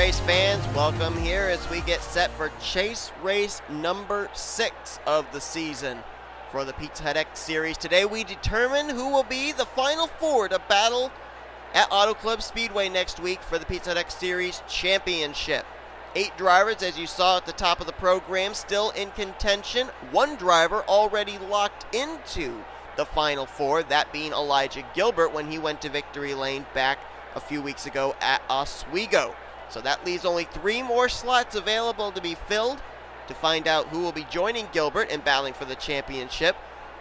race fans, welcome here as we get set for chase race number 6 of the season for the Pizza Hut X Series. Today we determine who will be the final 4 to battle at Auto Club Speedway next week for the Pizza Hut X Series Championship. 8 drivers, as you saw at the top of the program, still in contention. 1 driver already locked into the final 4, that being Elijah Gilbert when he went to victory lane back a few weeks ago at Oswego. So that leaves only 3 more slots available to be filled to find out who will be joining Gilbert and battling for the championship.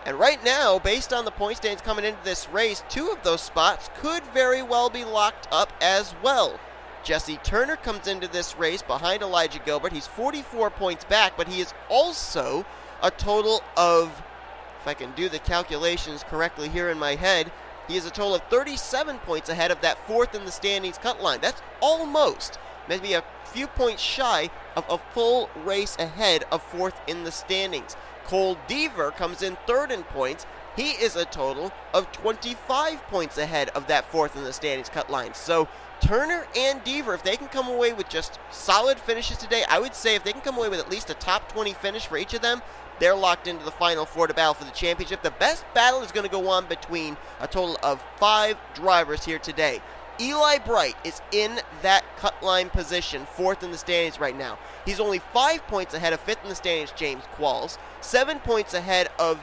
And right now, based on the point standings coming into this race, 2 of those spots could very well be locked up as well. Jesse Turner comes into this race behind Elijah Gilbert. He's 44 points back, but he is also a total of, if I can do the calculations correctly here in my head, he is a total of 37 points ahead of that 4th in the standings cut line. That's almost, maybe a few points shy of a full race ahead of 4th in the standings. Cole Deaver comes in 3rd in points. He is a total of 25 points ahead of that 4th in the standings cut line. So Turner and Deaver, if they can come away with just solid finishes today, I would say if they can come away with at least a top 20 finish for each of them, they're locked into the final 4 to battle for the championship. The best battle is going to go on between a total of 5 drivers here today. Eli Bright is in that cut line position, 4th in the standings right now. He's only 5 points ahead of 5th in the standings, James Qualls, 7 points ahead of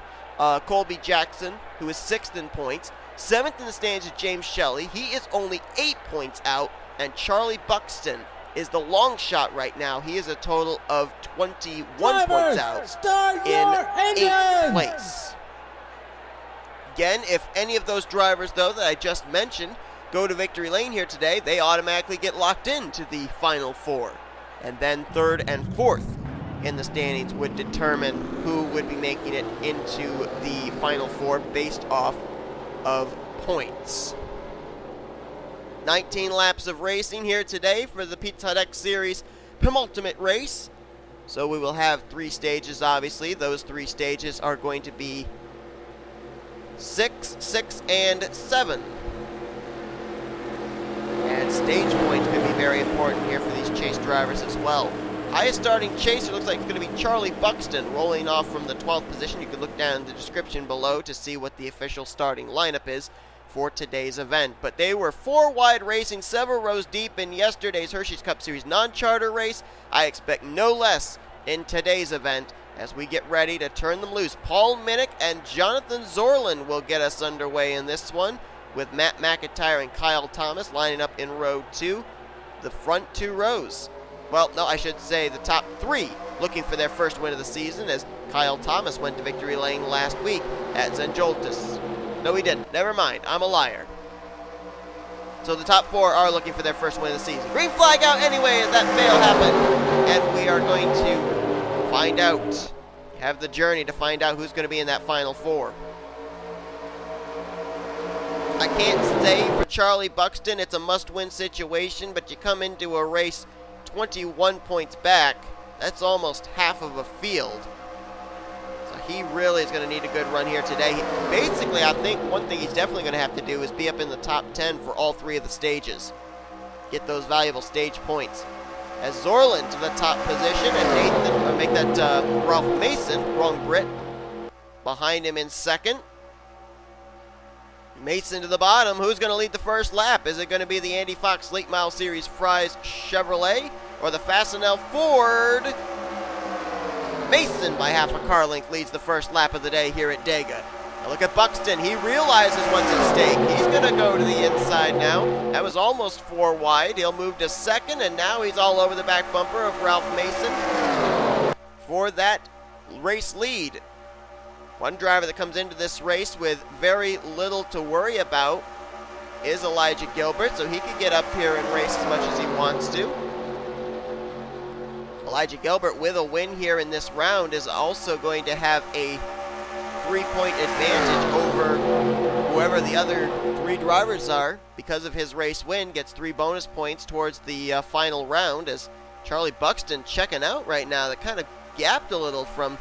Colby Jackson, who is 6th in points. 7th in the standings is James Shelley. He is only 8 points out, and Charlie Buxton is the long shot right now. He is a total of 21 points out in 8th place. Again, if any of those drivers, though, that I just mentioned go to victory lane here today, they automatically get locked into the final 4. And then 3rd and 4th in the standings would determine who would be making it into the final 4 based off of points. 19 laps of racing here today for the Pizza Hut X Series penultimate race. So we will have 3 stages, obviously. Those 3 stages are going to be 6, 6, and 7. And stage points could be very important here for these chase drivers as well. Highest starting chaser looks like it's going to be Charlie Buxton, rolling off from the 12th position. You can look down in the description below to see what the official starting lineup is for today's event. But they were 4 wide racing several rows deep in yesterday's Hershey's Cup Series non-charter race. I expect no less in today's event as we get ready to turn them loose. Paul Minnick and Jonathan Zoerlein will get us underway in this one, with Matt McIntire and Kyle Thomas lining up in row 2, the front 2 rows. Well, no, I should say the top 3 looking for their first win of the season, as Kyle Thomas went to victory lane last week at Zenjoltis. No, he didn't. Never mind. I'm a liar. So the top 4 are looking for their first win of the season. Green flag out anyway as that fail happened. And we are going to find out, have the journey to find out who's going to be in that final 4. I can't say for Charlie Buxton it's a must-win situation, but you come into a race 21 points back. That's almost half of a field. He really is going to need a good run here today. Basically, I think one thing he's definitely going to have to do is be up in the top 10 for all 3 of the stages. Get those valuable stage points. As Zoerlein to the top position, and Nathan, make that Ralph Mason, wrong Brit, behind him in 2nd. Mason to the bottom. Who's going to lead the first lap? Is it going to be the Andy Fox Late Model Series Fry's Chevrolet or the Fastenal Ford? Mason, by half a car length, leads the first lap of the day here at Dega. Now look at Buxton. He realizes what's at stake. He's going to go to the inside now. That was almost 4 wide. He'll move to 2nd, and now he's all over the back bumper of Ralph Mason for that race lead. One driver that comes into this race with very little to worry about is Elijah Gilbert, so he could get up here and race as much as he wants to. Elijah Gilbert, with a win here in this round, is also going to have a 3-point advantage over whoever the other 3 drivers are. Because of his race win, gets 3 bonus points towards the final round, as Charlie Buxton checking out right now. That kind of gapped a little from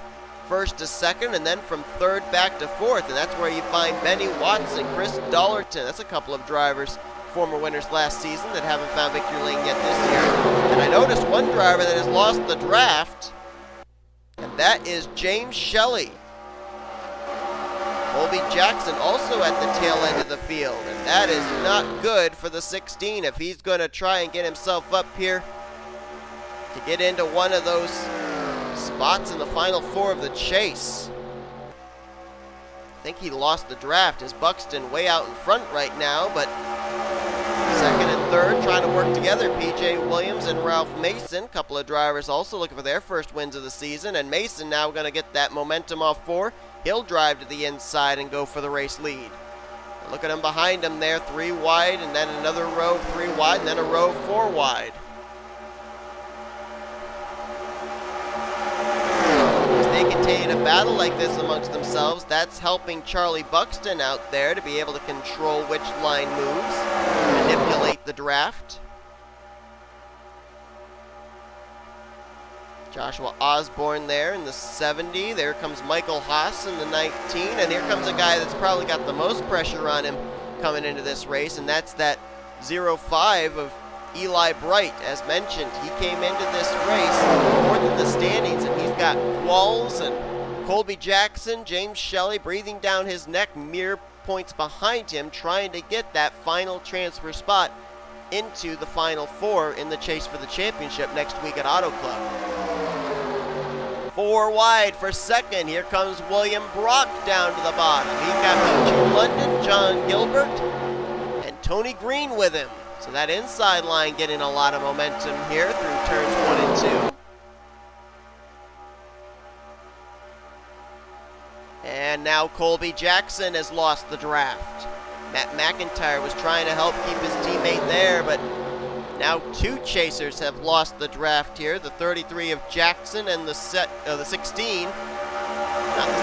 1st to 2nd, and then from 3rd back to 4th, and that's where you find Benny Watson, Chris Dollerton. That's a couple of drivers former winners last season that haven't found victory lane yet this year. And I noticed one driver that has lost the draft, and that is James Shelley. Colby Jackson also at the tail end of the field, and that is not good for the 16 if he's going to try and get himself up here to get into one of those spots in the final four of the chase. I think he lost the draft as Buxton way out in front right now, but second and third trying to work together. P.J. Williams and Ralph Mason, a couple of drivers also looking for their first wins of the season, and Mason now going to get that momentum off four. He'll drive to the inside and go for the race lead. Look at him behind him there, 3 wide, and then another row of 3 wide, and then a row of 4 wide. As they continue to battle like this amongst themselves, that's helping Charlie Buxton out there to be able to control which line moves, manipulate the draft. Joshua Osborne there in the 70. There comes Michael Haas in the 19. And here comes a guy that's probably got the most pressure on him coming into this race, and that's that 05 of Eli Bright. As mentioned, he came into this race fourth in the standings, and he's got Qualls and Colby Jackson, James Shelley breathing down his neck, mere points behind him, trying to get that final transfer spot into the final four in the chase for the championship next week at Auto Club. 4 wide for second. Here comes William Brock down to the bottom. He's got J London, J Gilbert, and Tony Green with him. So that inside line getting a lot of momentum here through turns 1 and 2. And now Colby Jackson has lost the draft. Matt McIntire was trying to help keep his teammate there, but now 2 chasers have lost the draft here. The 33 of Jackson and the 16, not the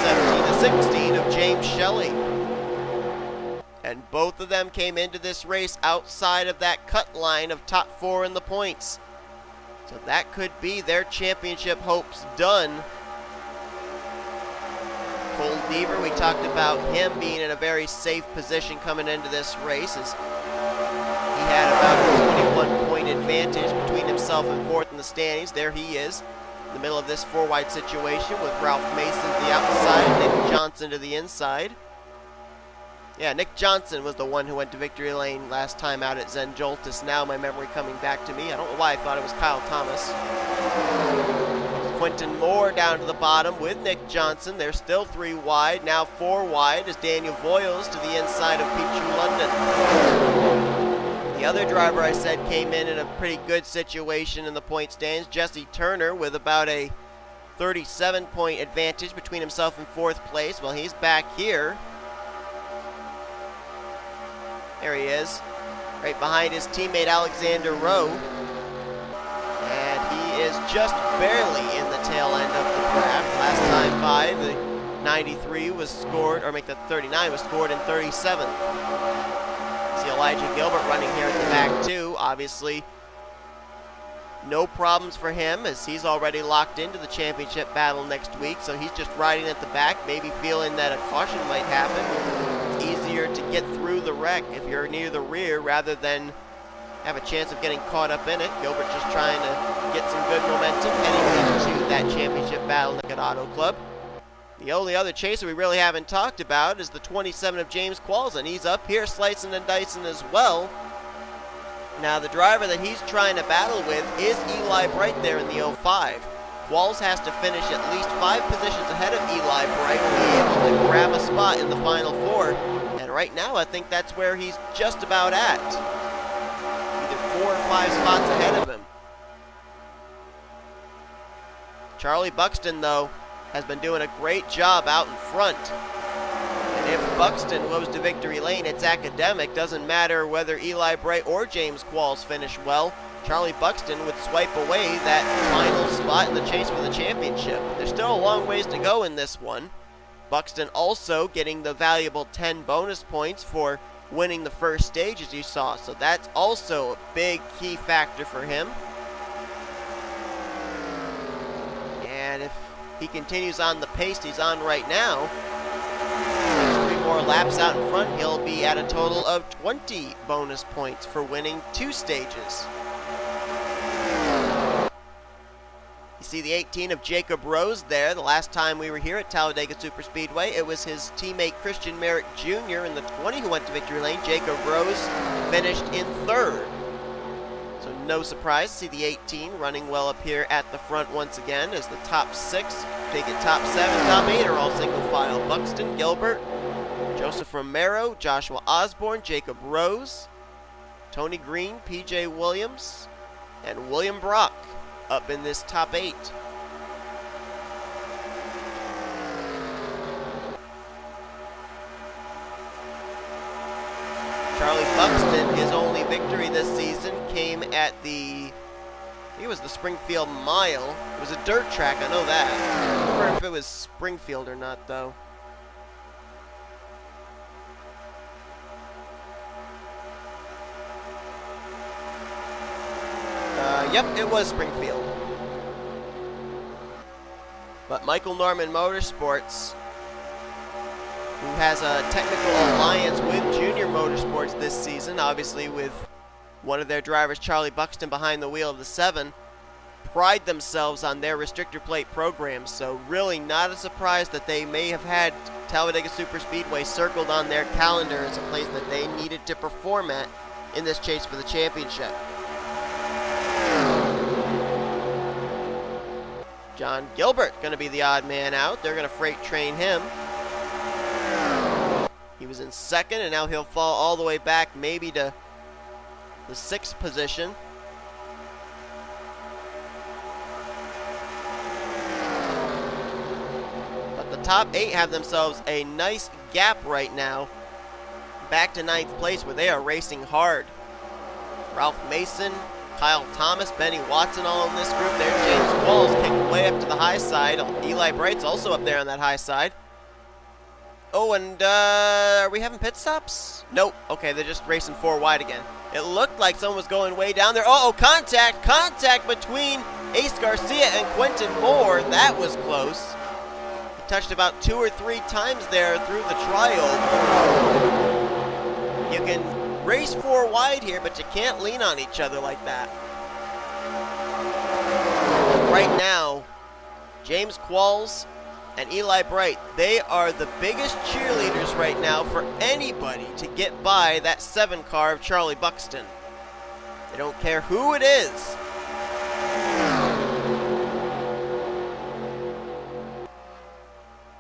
17, the 16 of James Shelley. And both of them came into this race outside of that cut line of top 4 in the points. So that could be their championship hopes done. Cole Deaver, we talked about him being in a very safe position coming into this race, as he had about a 21-point advantage between himself and fourth in the standings. There he is, in the middle of this 4-wide situation with Ralph Mason to the outside, Nick Johnson to the inside. Yeah, Nick Johnson was the one who went to victory lane last time out at Zen Joltis. Now my memory coming back to me. I don't know why I thought it was Kyle Thomas. Quentin Moore down to the bottom with Nick Johnson. They're still 3 wide, now 4 wide as Daniel Voyles to the inside of Pichu London. The other driver I said came in a pretty good situation in the point stands, Jesse Turner, with about a 37-point advantage between himself and 4th place. Well, he's back here. There he is, right behind his teammate Alexander Rowe. Is just barely in the tail end of the draft. Last time by, the 93 was scored, or make the 39 was scored in 37th. See Elijah Gilbert running here at the back too. Obviously, no problems for him as he's already locked into the championship battle next week. So he's just riding at the back, maybe feeling that a caution might happen. It's easier to get through the wreck if you're near the rear rather than have a chance of getting caught up in it. Gilbert just trying to get some good momentum heading into that championship battle at Auto Club. The only other chaser we really haven't talked about is the 27 of James Qualls, and he's up here slicing and dicing as well. Now the driver that he's trying to battle with is Eli Bright there in the 05. Qualls has to finish at least 5 positions ahead of Eli Bright to be able to grab a spot in the final 4. And right now I think that's where he's just about at. 4 or 5 spots ahead of him. Charlie Buxton, though, has been doing a great job out in front. And if Buxton goes to victory lane, it's academic. Doesn't matter whether Eli Bright or James Qualls finish well. Charlie Buxton would swipe away that final spot in the chase for the championship. There's still a long ways to go in this one. Buxton also getting the valuable 10 bonus points for winning the first stage, as you saw. So that's also a big key factor for him. And if he continues on the pace he's on right now, 3 more more laps out in front, he'll be at a total of 20 bonus points for winning 2 stages. You see the 18 of Jacob Rose there. The last time we were here at Talladega Superspeedway, it was his teammate Christian Merrick Jr. in the 20 who went to victory lane. Jacob Rose finished in 3rd. So no surprise to see the 18 running well up here at the front once again as the top 6, take it top 7, top 8 are all single file. Buxton, Gilbert, Joseph Romero, Joshua Osborne, Jacob Rose, Tony Green, PJ Williams, and William Brock up in this top 8. Charlie Buxton, his only victory this season came at it was the Springfield Mile. It was a dirt track, I know that. I don't remember if it was Springfield or not, though. Yep, it was Springfield. But Michael Norman Motorsports, who has a technical alliance with Junior Motorsports this season, obviously with one of their drivers, Charlie Buxton, behind the wheel of the 7, pride themselves on their restrictor plate programs, so really not a surprise that they may have had Talladega Superspeedway circled on their calendar as a place that they needed to perform at in this chase for the championship. John Gilbert going to be the odd man out. They're going to freight train him. He was in 2nd, and now he'll fall all the way back maybe to the 6th position. But the top 8 have themselves a nice gap right now, back to 9th place where they are racing hard. Ralph Mason, Kyle Thomas, Benny Watson all in this group there. James Qualls kicked way up to the high side. Eli Bright's also up there on that high side. Oh, and are we having pit stops? Nope. Okay, they're just racing 4 wide again. It looked like someone was going way down there. Uh-oh, contact! Contact between Ace Garcia and Quentin Moore. That was close. He touched about 2 or 3 times there through the trioval. You can race 4 wide here, but you can't lean on each other like that. Right now, James Qualls and Eli Bright, they are the biggest cheerleaders right now for anybody to get by that 7 car of Charlie Buxton. They don't care who it is.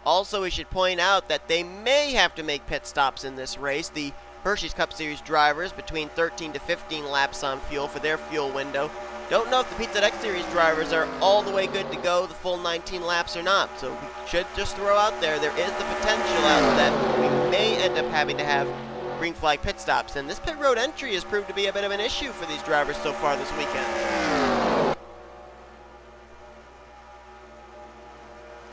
Also, we should point out that they may have to make pit stops in this race. The Hershey's Cup Series drivers between 13 to 15 laps on fuel for their fuel window. Don't know if the Pizza X Series drivers are all the way good to go the full 19 laps or not. So we should just throw out there is the potential out that we may end up having to have green flag pit stops. And this pit road entry has proved to be a bit of an issue for these drivers so far this weekend.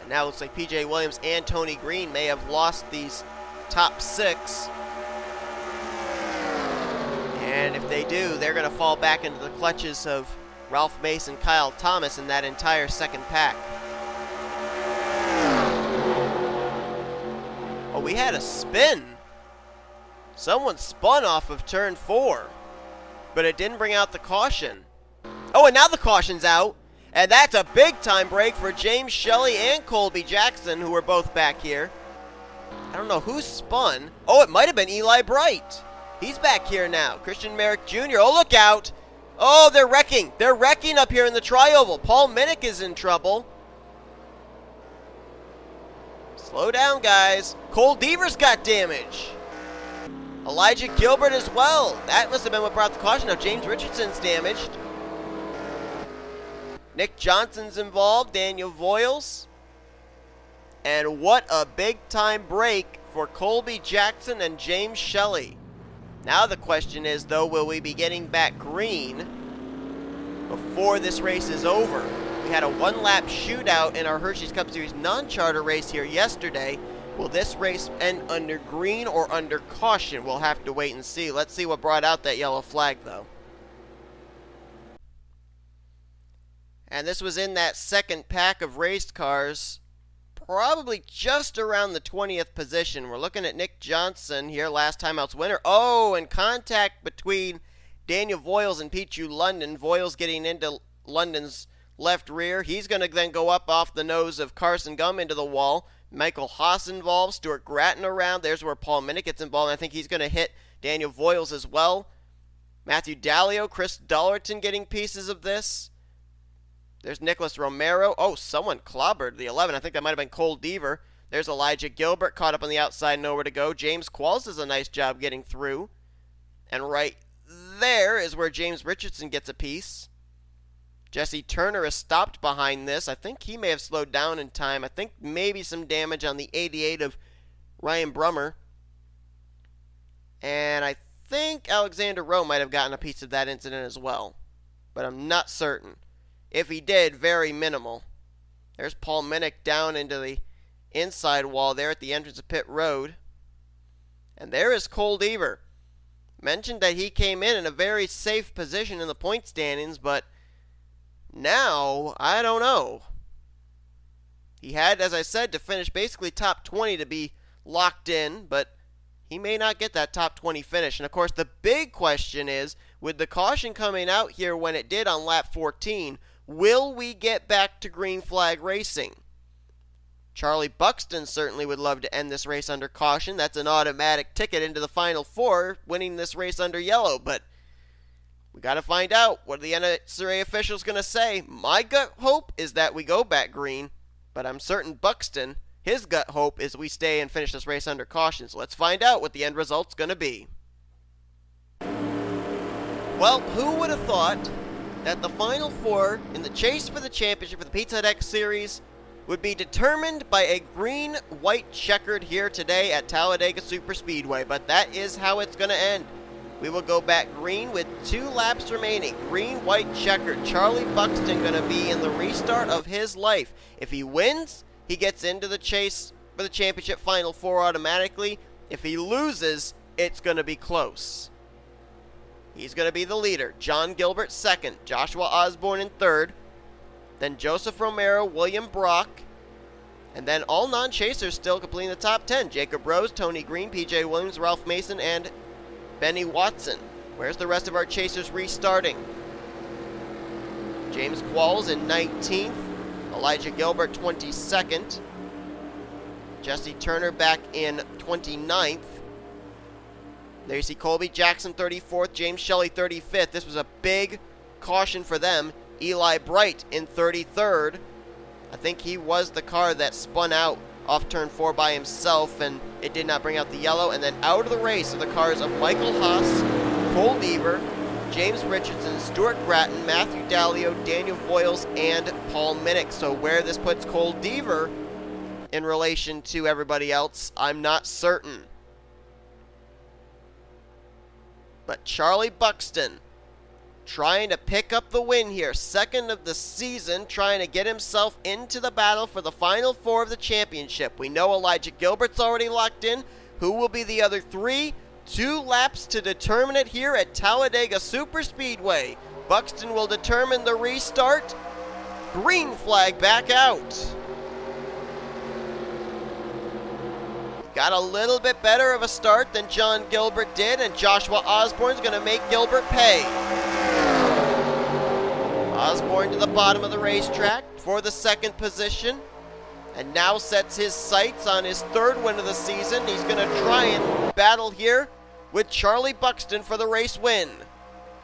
And now it looks like PJ Williams and Tony Green may have lost these top 6. And if they do, they're going to fall back into the clutches of Ralph Mason, Kyle Thomas, and that entire 2nd pack. Oh, we had a spin. Someone spun off of turn 4, but it didn't bring out the caution. Oh, and now the caution's out, and that's a big-time break for James Shelley and Colby Jackson, who are both back here. I don't know who spun. Oh, it might have been Eli Bright. He's back here now. Christian Merrick Jr. Oh, look out. Oh, they're wrecking. They're wrecking up here in the trioval. Paul Minnick is in trouble. Slow down, guys. Cole Deaver's got damage. Elijah Gilbert as well. That must have been what brought the caution. Now James Richardson's damaged. Nick Johnson's involved. Daniel Voyles. And what a big-time break for Colby Jackson and James Shelley. Now the question is, though, will we be getting back green before this race is over? We had a 1-lap shootout in our Hershey's Cup Series non-charter race here yesterday. Will this race end under green or under caution? We'll have to wait and see. Let's see what brought out that yellow flag, though. And this was in that 2nd pack of raced cars. probably just around the 20th position. We're looking at Nick Johnson here, last time out's winner. Oh, and contact between Daniel Voyles and Pichu London. Voyles getting into London's left rear. He's going to then go up off the nose of Carson Gum into the wall. Michael Haas involved. Stuart Gratton around. There's where Paul Minnick gets involved. I think he's going to hit Daniel Voyles as well. Matthew Daleo, Chris Dollerton getting pieces of this. There's Nicholas Romero. Oh, someone clobbered the 11. I think that might have been Cole Deaver. There's J Gilbert caught up on the outside, nowhere to go. James Qualls does a nice job getting through. And right there is where James Richardson gets a piece. Jesse Turner is stopped behind this. I think he may have slowed down in time. I think maybe some damage on the 88 of Ryan Brummer. And I think Alexander Rowe might have gotten a piece of that incident as well. But I'm not certain. If he did, very minimal. There's Paul Minnick down into the inside wall there at the entrance of Pit Road. And there is Cole Deaver. Mentioned that he came in a very safe position in the point standings, but now, I don't know. He had, as I said, to finish basically top 20 to be locked in, but he may not get that top 20 finish. And of course, the big question is, with the caution coming out here when it did on lap 14, will we get back to green flag racing? Charlie Buxton certainly would love to end this race under caution. That's an automatic ticket into the Final Four, winning this race under yellow, but we got to find out what the NNSCRA official's going to say. My gut hope is that we go back green, but I'm certain Buxton, his gut hope is we stay and finish this race under caution. So let's find out what the end result's going to be. Well, who would have thought that the Final Four in the chase for the championship for the Pizza Hut X Series would be determined by a green-white checkered here today at Talladega Superspeedway, but that is how it's going to end. We will go back green with 2 laps remaining. Green, white, checkered. Charlie Buxton going to be in the restart of his life. If he wins, he gets into the chase for the championship Final Four automatically. If he loses, it's going to be close. He's going to be the leader. J Gilbert second. Joshua Osborne in third. Then Joseph Romero, William Brock. And then all non-chasers still completing the top 10. Jacob Rose, Tony Green, PJ Williams, Ralph Mason, and Benny Watson. Where's the rest of our chasers restarting? James Qualls in 19th. J Gilbert 22nd. Jesse Turner back in 29th. There you see Colby Jackson 34th. James Shelley 35th. This was a big caution for them. Eli Bright in 33rd. I think he was the car that spun out off turn 4 by himself, and it did not bring out the yellow. And then out of the race are the cars of Michael Haas, Cole Deaver, James Richardson, Stuart Gratton, Matthew Daleo, Daniel Voyles, and Paul Minnick. So where this puts Cole Deaver in relation to everybody else, I'm not certain. But Charlie Buxton trying to pick up the win here. Second of the season, trying to get himself into the battle for the Final Four of the championship. We know J Gilbert's already locked in. Who will be the other 3? 2 laps to determine it here at Talladega Superspeedway. Buxton will determine the restart. Green flag back out. Got a little bit better of a start than J Gilbert did, and Joshua Osborne's going to make Gilbert pay. Osborne to the bottom of the racetrack for the 2nd position, and now sets his sights on his 3rd win of the season. He's going to try and battle here with Charlie Buxton for the race win.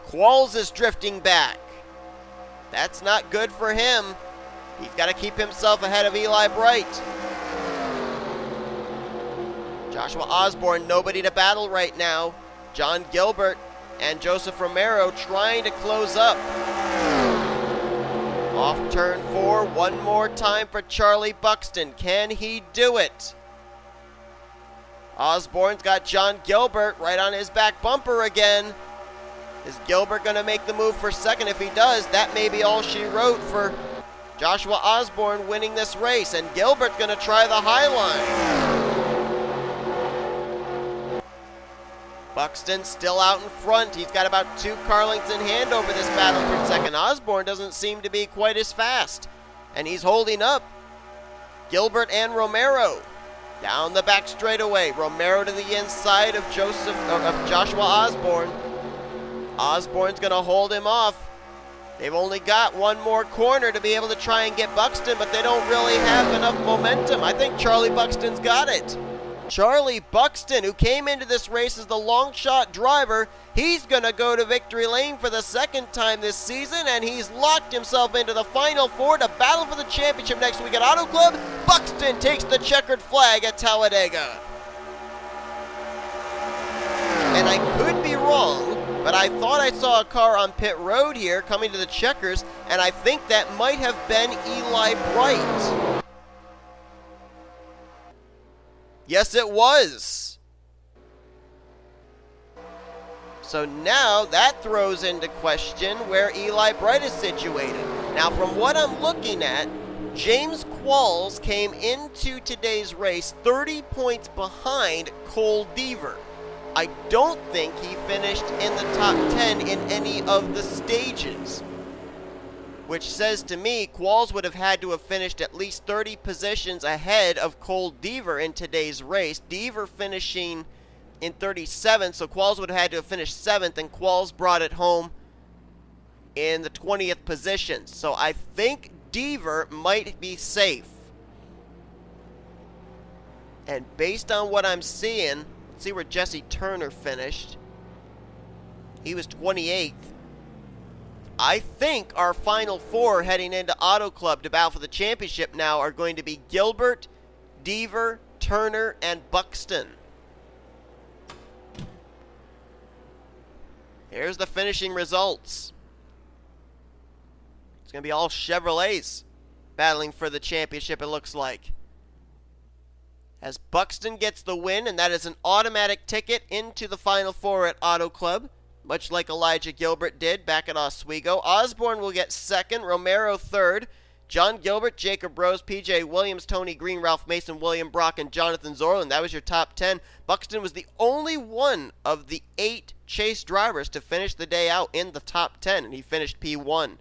Qualls is drifting back. That's not good for him. He's got to keep himself ahead of Eli Bright. Joshua Osborne, nobody to battle right now. J Gilbert and Joseph Romero trying to close up. Off turn 4, one more time for Charlie Buxton. Can he do it? Osborne's got J Gilbert right on his back bumper again. Is Gilbert going to make the move for 2nd? If he does, that may be all she wrote for Joshua Osborne winning this race. And Gilbert's going to try the high line. Buxton still out in front. He's got about 2 car lengths in hand over this battle for 2nd. Osborne doesn't seem to be quite as fast, and he's holding up. Gilbert and Romero. Down the back straightaway. Romero to the inside of Joshua Osborne. Osborne's going to hold him off. They've only got one more corner to be able to try and get Buxton, but they don't really have enough momentum. I think Charlie Buxton's got it. Charlie Buxton, who came into this race as the long shot driver, he's going to go to victory lane for the second time this season, and he's locked himself into the Final Four to battle for the championship next week at Auto Club. Buxton takes the checkered flag at Talladega. And I could be wrong, but I thought I saw a car on pit road here coming to the checkers, and I think that might have been Eli Bright. Yes, it was. So now that throws into question where Eli Bright is situated. Now, from what I'm looking at, James Qualls came into today's race 30 points behind Cole Deaver. I don't think he finished in the top 10 in any of the stages, which says to me Qualls would have had to have finished at least 30 positions ahead of Cole Deaver in today's race. Deaver finishing in 37th, so Qualls would have had to have finished 7th, and Qualls brought it home in the 20th position. So I think Deaver might be safe. And based on what I'm seeing, let's see where Jesse Turner finished. He was 28th. I think our final four heading into Auto Club to battle for the championship now are going to be Gilbert, Deaver, Turner, and Buxton. Here's the finishing results. It's going to be all Chevrolets battling for the championship, it looks like. As Buxton gets the win, and that is an automatic ticket into the Final Four at Auto Club, much like Elijah Gilbert did back at Oswego. Osborne will get second, Romero third, John Gilbert, Jacob Rose, P.J. Williams, Tony Green, Ralph Mason, William Brock, and Jonathan Zoerlein. That was your top 10. Buxton was the only one of the 8 chase drivers to finish the day out in the top 10, and he finished P1.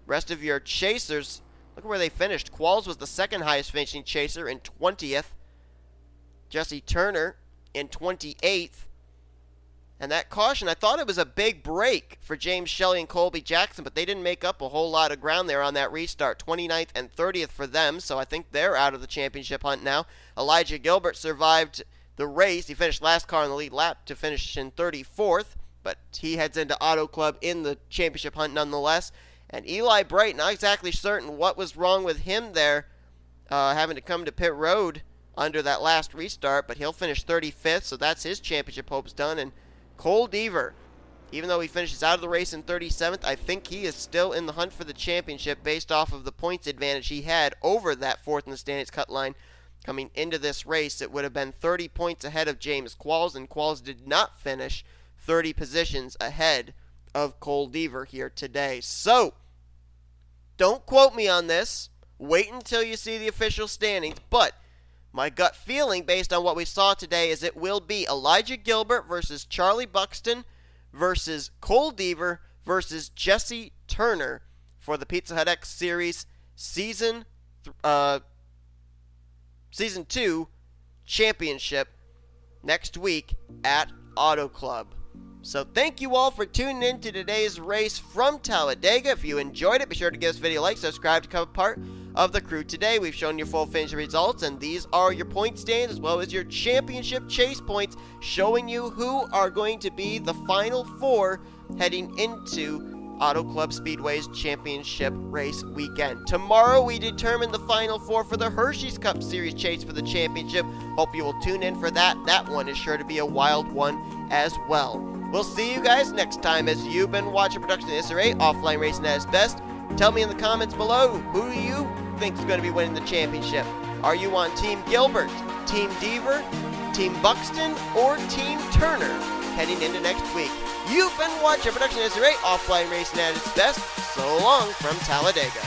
Rest of your chasers, look where they finished. Qualls was the second highest finishing chaser in 20th. Jesse Turner in 28th. And that caution, I thought it was a big break for James Shelley and Colby Jackson, but they didn't make up a whole lot of ground there on that restart. 29th and 30th for them, so I think they're out of the championship hunt now. Elijah Gilbert survived the race. He finished last car on the lead lap to finish in 34th, but he heads into Auto Club in the championship hunt nonetheless. And Eli Bright, not exactly certain what was wrong with him there, having to come to pit road under that last restart, but he'll finish 35th, so that's his championship hopes done. And Cole Deaver, even though he finishes out of the race in 37th, I think he is still in the hunt for the championship based off of the points advantage he had over that fourth in the standings cut line. Coming into this race, it would have been 30 points ahead of James Qualls, and Qualls did not finish 30 positions ahead of Cole Deaver here today. So, don't quote me on this. Wait until you see the official standings, but my gut feeling, based on what we saw today, is it will be Elijah Gilbert versus Charlie Buxton versus Cole Deaver versus Jesse Turner for the Pizza Hut X Series Season 2 Championship next week at Auto Club. So thank you all for tuning in to today's race from Talladega. If you enjoyed it, be sure to give this video a like, subscribe to become a part of the crew today. We've shown your full finish results, and these are your point stands as well as your championship chase points, showing you who are going to be the final four heading into Auto Club Speedway's championship race weekend. Tomorrow we determine the final four for the Hershey's Cup Series chase for the championship. Hope you will tune in for that. That one is sure to be a wild one as well. We'll see you guys next time as you've been watching production of NNSCRA Offline Racing at its best. Tell me in the comments below, who do you think is going to be winning the championship? Are you on Team Gilbert, Team Deaver, Team Buxton, or Team Turner heading into next week? You've been watching production of NNSCRA Offline Racing at its best. So long from Talladega.